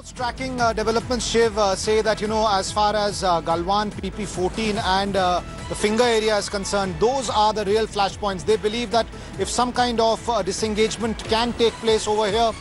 Most tracking developments, Shiv, say that, as far as Galwan, PP14 and the finger area is concerned, those are the real flashpoints. They believe that if some kind of disengagement can take place over here,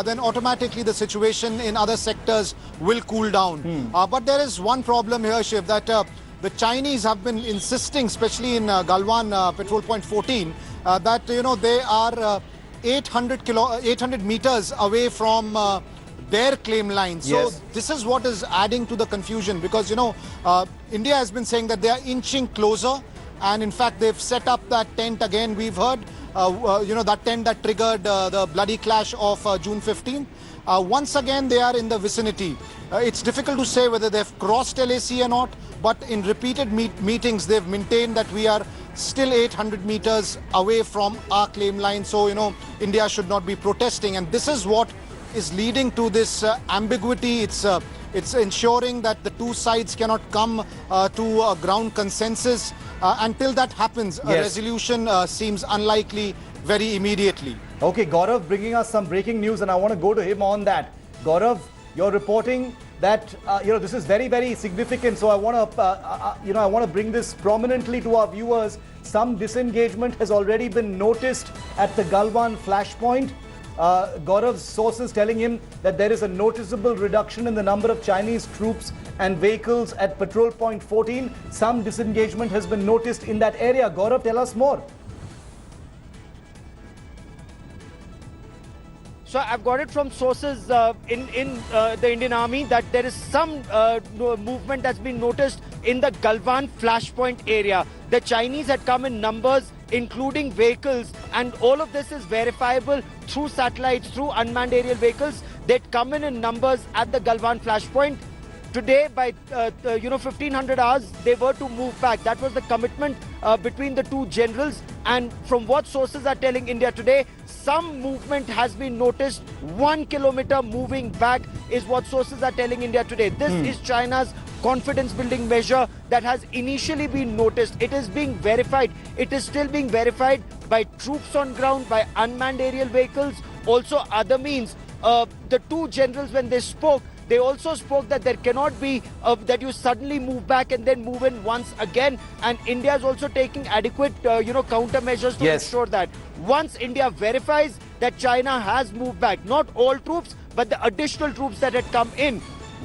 then automatically the situation in other sectors will cool down. But there is one problem here, Shiv, that the Chinese have been insisting, especially in Galwan Petrol Point 14, that, they are 800 meters away from their claim line. So this is what is adding to the confusion, because India has been saying that they are inching closer, and in fact they've set up that tent again. We've heard that tent that triggered the bloody clash of June 15. Once again they are in the vicinity. It's difficult to say whether they've crossed LAC or not, but in repeated meetings they've maintained that we are still 800 meters away from our claim line. So India should not be protesting, and this is what is leading to this ambiguity. It's ensuring that the two sides cannot come to a ground consensus. Until that happens, a resolution seems unlikely very immediately. Okay, Gaurav bringing us some breaking news, and I want to go to him on that. Gaurav, you're reporting that this is very, very significant. So I want to bring this prominently to our viewers. Some disengagement has already been noticed at the Galwan flashpoint. Gaurav's sources telling him that there is a noticeable reduction in the number of Chinese troops and vehicles at Patrol Point 14. Some disengagement has been noticed in that area. Gaurav, tell us more. So I've got it from sources in the Indian Army that there is some movement that's been noticed in the Galwan flashpoint area. The Chinese had come in numbers, including vehicles, and all of this is verifiable through satellites, through unmanned aerial vehicles. They'd come in numbers at the Galwan flashpoint. Today, by 1500 hours, they were to move back. That was the commitment between the two generals. And from what sources are telling India today, some movement has been noticed. 1 kilometer moving back is what sources are telling India today. This is China's confidence-building measure that has initially been noticed. It is being verified. It is still being verified by troops on ground, by unmanned aerial vehicles, also other means. The two generals, when they spoke, they also spoke that there cannot be that you suddenly move back and then move in once again. And India is also taking adequate, countermeasures to ensure that once India verifies that China has moved back, not all troops, but the additional troops that had come in.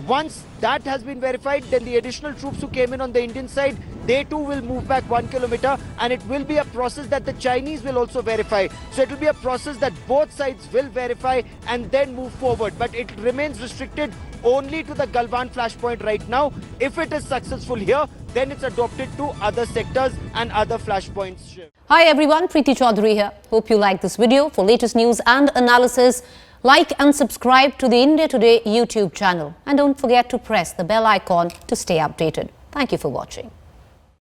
Once that has been verified, then the additional troops who came in on the Indian side, they too will move back 1 kilometer, and it will be a process that the Chinese will also verify. So it will be a process that both sides will verify and then move forward. But it remains restricted only to the Galwan flashpoint right now. If it is successful here, then it's adopted to other sectors and other flashpoints. Hi everyone, Preeti Chaudhary here. Hope you like this video. For latest news and analysis, like and subscribe to the India Today YouTube channel. And don't forget to press the bell icon to stay updated. Thank you for watching.